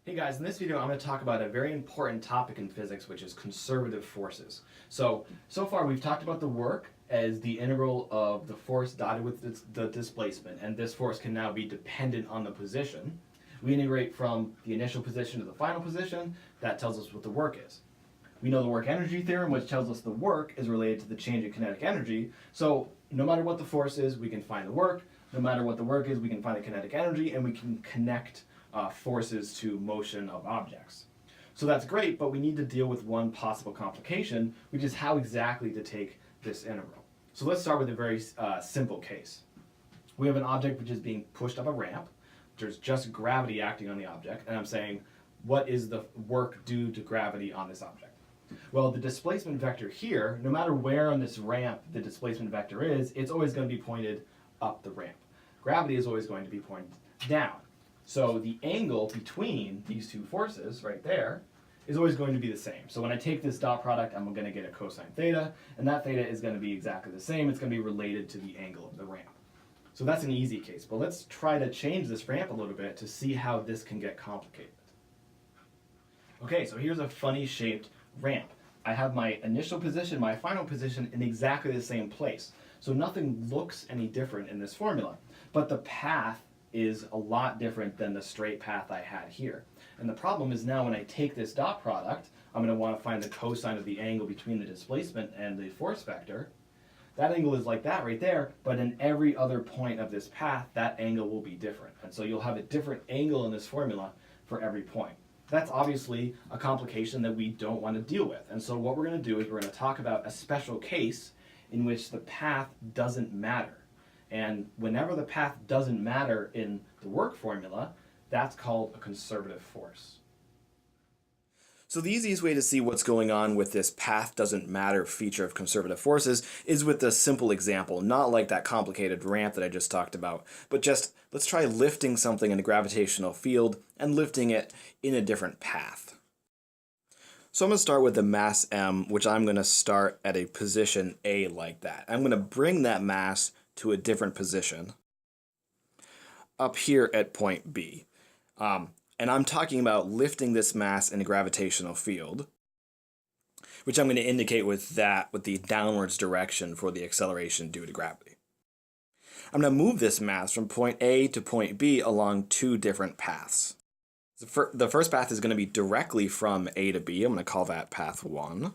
Hey guys, in this video I'm going to talk about a very important topic in physics, which is conservative forces. So far we've talked about the work as the integral of the force dotted with the displacement, and this force can now be dependent on the position. We integrate from the initial position to the final position. That tells us what the work is. We know the work-energy theorem, which tells us the work is related to the change in kinetic energy. So no matter what the force is, we can find the work. No matter what the work is, we can find the kinetic energy, and we can connect forces to motion of objects. So that's great, but we need to deal with one possible complication, which is how exactly to take this integral. So let's start with a very simple case. We have an object which is being pushed up a ramp. There's just gravity acting on the object, and I'm saying, what is the work due to gravity on this object? Well, the displacement vector here, no matter where on this ramp the displacement vector is, it's always going to be pointed up the ramp. Gravity is always going to be pointed down. So the angle between these two forces right there is always going to be the same. So when I take this dot product, I'm going to get a cosine theta, and that theta is going to be exactly the same. It's going to be related to the angle of the ramp. So that's an easy case. But let's try to change this ramp a little bit to see how this can get complicated. Okay, so here's a funny shaped ramp. I have my initial position, my final position in exactly the same place. So nothing looks any different in this formula, but the path is a lot different than the straight path I had here. And the problem is now when I take this dot product, I'm going to want to find the cosine of the angle between the displacement and the force vector. That angle is like that right there, but in every other point of this path, that angle will be different. And so you'll have a different angle in this formula for every point. That's obviously a complication that we don't want to deal with. And so what we're going to do is we're going to talk about a special case in which the path doesn't matter. And whenever the path doesn't matter in the work formula, that's called a conservative force. So the easiest way to see what's going on with this path doesn't matter feature of conservative forces is with a simple example, not like that complicated ramp that I just talked about, but just let's try lifting something in a gravitational field and lifting it in a different path. So I'm going to start with the mass m, which I'm going to start at a position A like that. I'm going to bring that mass to a different position up here at point B. And I'm talking about lifting this mass in a gravitational field, which I'm going to indicate with the downwards direction for the acceleration due to gravity. I'm going to move this mass from point A to point B along two different paths. The first path is going to be directly from A to B. I'm going to call that path 1.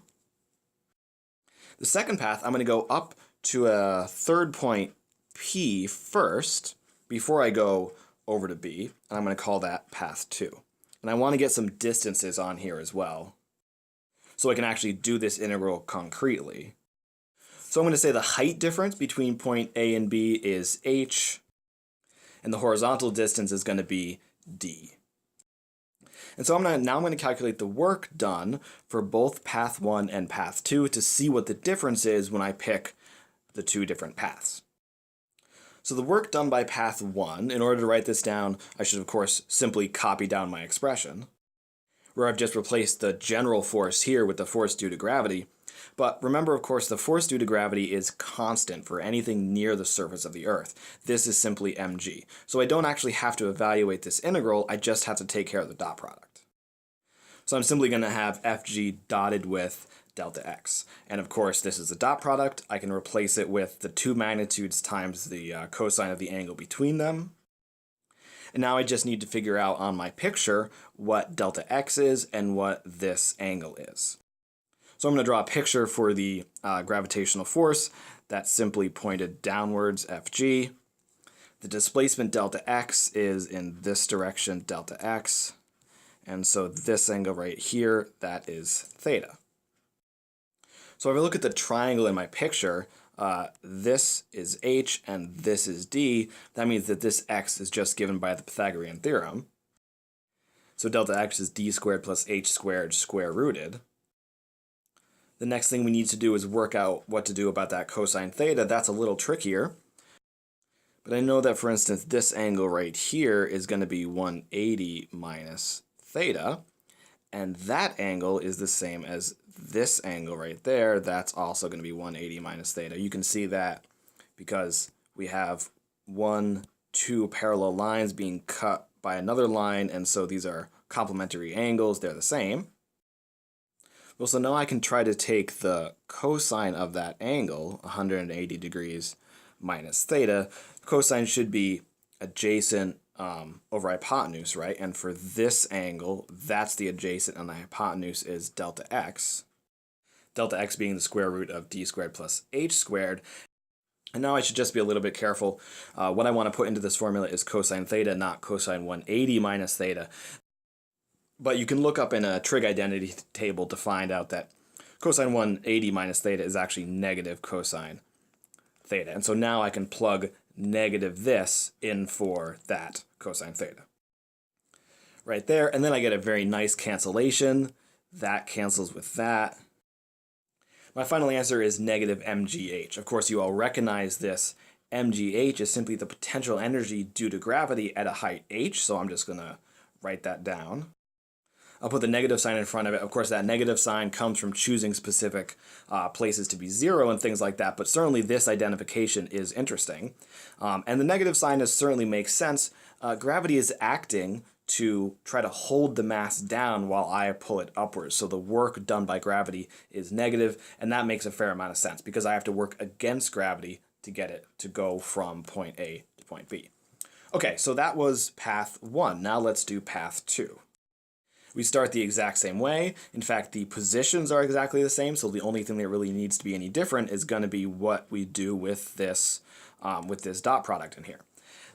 The second path, I'm going to go up to a third point P first before I go over to B, and I'm going to call that path 2. And I want to get some distances on here as well, so I can actually do this integral concretely. So I'm going to say the height difference between point A and B is h, and the horizontal distance is going to be d. And so now I'm going to calculate the work done for both path 1 and path 2 to see what the difference is when I pick the two different paths. So the work done by path 1, in order to write this down, I should of course simply copy down my expression, where I've just replaced the general force here with the force due to gravity. But remember, of course, the force due to gravity is constant for anything near the surface of the Earth. This is simply mg. So I don't actually have to evaluate this integral, I just have to take care of the dot product. So I'm simply going to have fg dotted with delta x. And of course, this is a dot product. I can replace it with the two magnitudes times the cosine of the angle between them. And now I just need to figure out on my picture what delta x is and what this angle is. So I'm going to draw a picture for the gravitational force that's simply pointed downwards, Fg. The displacement delta x is in this direction, delta x. And so this angle right here, that is theta. So if I look at the triangle in my picture, this is h and this is d. That means that this x is just given by the Pythagorean theorem. So delta x is d squared plus h squared square rooted. The next thing we need to do is work out what to do about that cosine theta. That's a little trickier. But I know that, for instance, this angle right here is going to be 180 minus theta. And that angle is the same as this angle right there. That's also going to be 180 minus theta. You can see that because we have 2 parallel lines being cut by another line, and so these are complementary angles, they're the same. Well, so now I can try to take the cosine of that angle, 180 degrees minus theta. Cosine should be adjacent over hypotenuse, right? And for this angle, that's the adjacent, and the hypotenuse is delta x. Delta x being the square root of d squared plus h squared. And now I should just be a little bit careful. What I want to put into this formula is cosine theta, not cosine 180 minus theta. But you can look up in a trig identity table to find out that cosine 180 minus theta is actually negative cosine theta. And so now I can plug negative this in for that cosine theta. Right there, and then I get a very nice cancellation. That cancels with that. My final answer is negative mgh. Of course, you all recognize this. Mgh is simply the potential energy due to gravity at a height h, so I'm just going to write that down. I'll put the negative sign in front of it. Of course, that negative sign comes from choosing specific places to be 0 and things like that, but certainly this identification is interesting. And the negative sign certainly makes sense. Gravity is acting to try to hold the mass down while I pull it upwards. So the work done by gravity is negative, and that makes a fair amount of sense because I have to work against gravity to get it to go from point A to point B. Okay, so that was path 1. Now let's do path 2. We start the exact same way. In fact, the positions are exactly the same, so the only thing that really needs to be any different is going to be what we do with this dot product in here.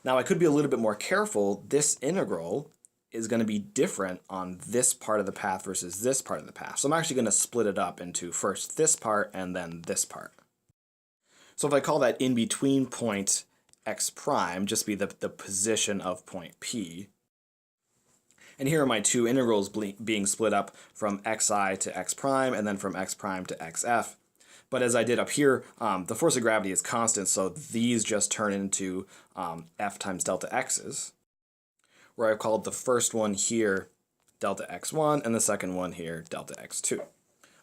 Now, I could be a little bit more careful. This integral is going to be different on this part of the path versus this part of the path. So I'm actually going to split it up into first this part and then this part. So if I call that in between point x prime, just be the position of point P. And here are my two integrals being split up from xi to x prime and then from x prime to xf. But as I did up here, the force of gravity is constant, so these just turn into f times delta x's, where I've called the first one here delta x1 and the second one here delta x2.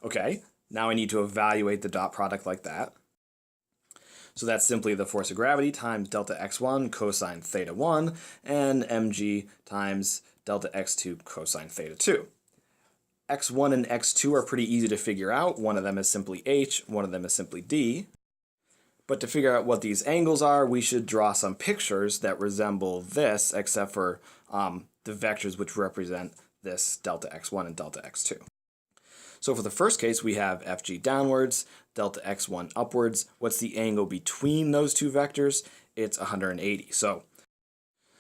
Okay, now I need to evaluate the dot product like that. So that's simply the force of gravity times delta x1 cosine theta 1 and mg times delta x2 cosine theta 2. x1 and x2 are pretty easy to figure out. One of them is simply h, one of them is simply d. But to figure out what these angles are, we should draw some pictures that resemble this, except for the vectors which represent this delta x1 and delta x2. So for the first case, we have fg downwards, delta x1 upwards. What's the angle between those two vectors? It's 180. So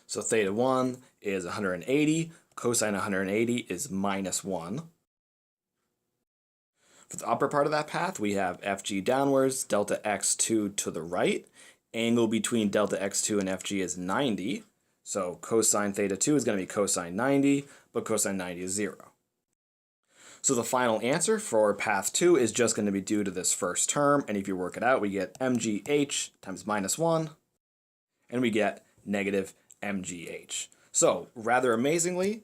theta 1 is 180, cosine 180 is minus 1. For the upper part of that path, we have fg downwards, delta x2 to the right. Angle between delta x2 and fg is 90. So cosine theta 2 is going to be cosine 90, but cosine 90 is 0. So the final answer for path 2 is just going to be due to this first term, and if you work it out, we get mgh times minus 1, and we get negative mgh. So rather amazingly,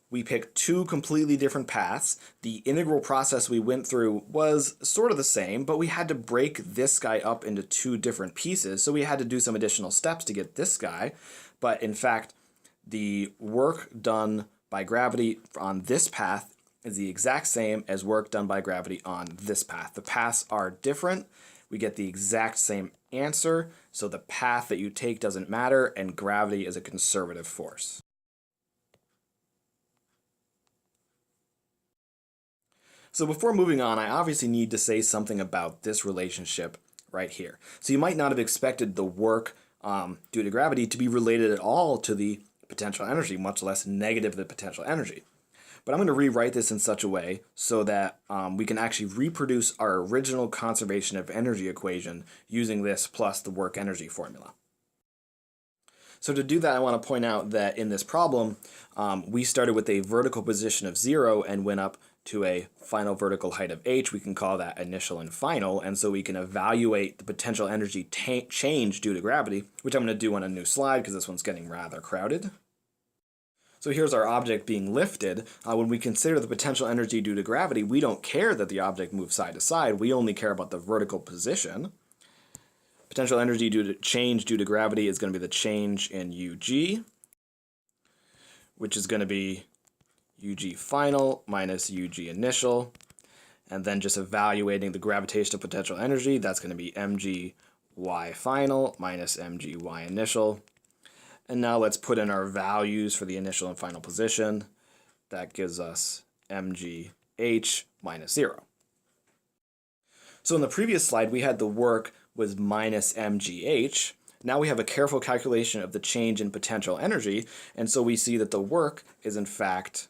we picked two completely different paths. The integral process we went through was sort of the same, but we had to break this guy up into two different pieces, so we had to do some additional steps to get this guy. But in fact, the work done by gravity on this path is the exact same as work done by gravity on this path. The paths are different. We get the exact same answer, so the path that you take doesn't matter, and gravity is a conservative force. So before moving on, I obviously need to say something about this relationship right here. So you might not have expected the work due to gravity to be related at all to the potential energy, much less negative the potential energy. But I'm going to rewrite this in such a way so that we can actually reproduce our original conservation of energy equation using this plus the work energy formula. So to do that, I want to point out that in this problem, we started with a vertical position of 0 and went up to a final vertical height of h. We can call that initial and final, and so we can evaluate the potential energy change due to gravity, which I'm going to do on a new slide because this one's getting rather crowded. So here's our object being lifted. When we consider the potential energy due to gravity, we don't care that the object moves side to side. We only care about the vertical position. Potential energy due to gravity is going to be the change in UG. which is going to be UG final minus UG initial. And then just evaluating the gravitational potential energy, that's going to be mgy final minus mgy initial. And now let's put in our values for the initial and final position. That gives us mgh minus 0. So in the previous slide, we had the work was minus mgh. Now we have a careful calculation of the change in potential energy, and so we see that the work is in fact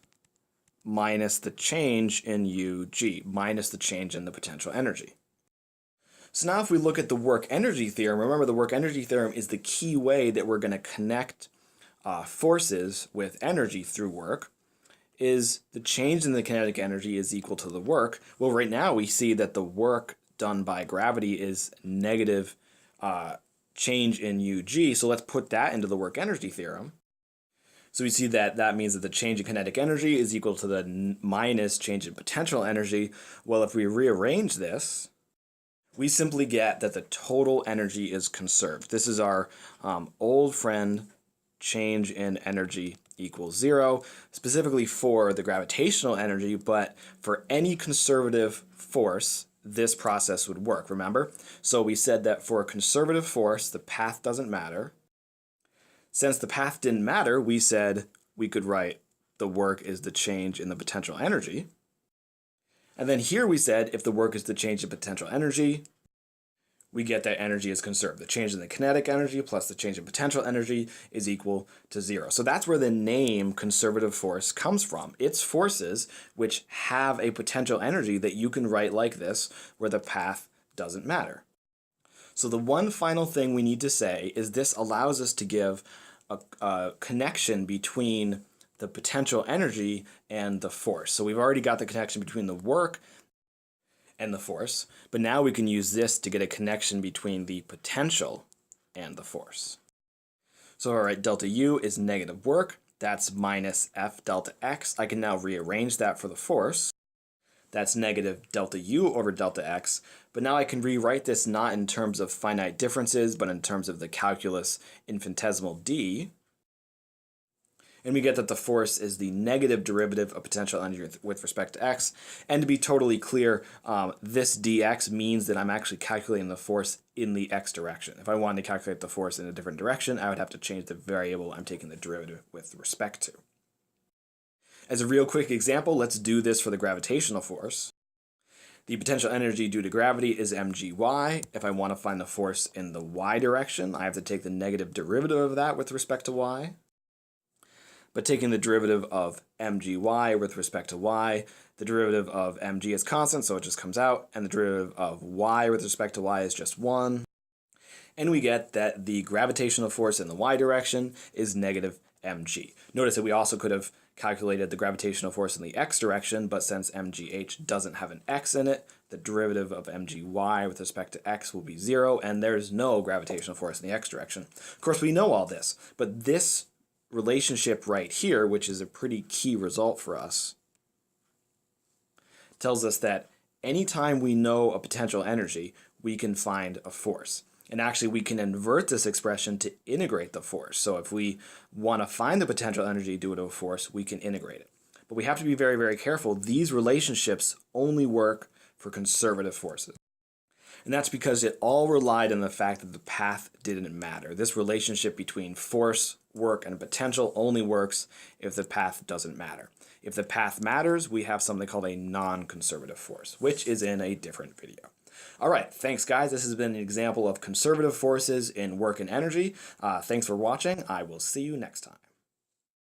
minus the change in UG, minus the change in the potential energy. So now if we look at the work energy theorem, remember the work energy theorem is the key way that we're going to connect forces with energy through work, is the change in the kinetic energy is equal to the work. Well, right now we see that the work done by gravity is negative change in UG, so let's put that into the work energy theorem. So we see that that means that the change in kinetic energy is equal to the minus change in potential energy. Well, if we rearrange this, we simply get that the total energy is conserved. This is our old friend change in energy equals 0, specifically for the gravitational energy, but for any conservative force, this process would work, remember? So we said that for a conservative force, the path doesn't matter. Since the path didn't matter, we said we could write the work is the change in the potential energy. And then here we said if the work is the change in potential energy, we get that energy is conserved. The change in the kinetic energy plus the change in potential energy is equal to 0. So that's where the name conservative force comes from. It's forces which have a potential energy that you can write like this, where the path doesn't matter. So the one final thing we need to say is this allows us to give a connection between the potential energy and the force. So we've already got the connection between the work and the force, but now we can use this to get a connection between the potential and the force. So all right, delta U is negative work. That's minus F delta X. I can now rearrange that for the force. That's negative delta U over delta X. But now I can rewrite this not in terms of finite differences, but in terms of the calculus infinitesimal D. And we get that the force is the negative derivative of potential energy with respect to x. And to be totally clear, this dx means that I'm actually calculating the force in the x direction. If I wanted to calculate the force in a different direction, I would have to change the variable I'm taking the derivative with respect to. As a real quick example, let's do this for the gravitational force. The potential energy due to gravity is mgy. If I want to find the force in the y direction, I have to take the negative derivative of that with respect to y. But taking the derivative of mgy with respect to y, the derivative of mg is constant, so it just comes out, and the derivative of y with respect to y is just 1. And we get that the gravitational force in the y direction is negative mg. Notice that we also could have calculated the gravitational force in the x direction, but since mgh doesn't have an x in it, the derivative of mgy with respect to x will be 0, and there's no gravitational force in the x direction. Of course, we know all this, but this relationship right here, which is a pretty key result for us, tells us that anytime we know a potential energy, we can find a force. And actually, we can invert this expression to integrate the force. So if we want to find the potential energy due to a force, we can integrate it. But we have to be very, very careful. These relationships only work for conservative forces. And that's because it all relied on the fact that the path didn't matter. This relationship between force, work, and potential only works if the path doesn't matter. If the path matters, we have something called a non-conservative force, which is in a different video. All right, thanks guys. This has been an example of conservative forces in work and energy. Thanks for watching. I will see you next time.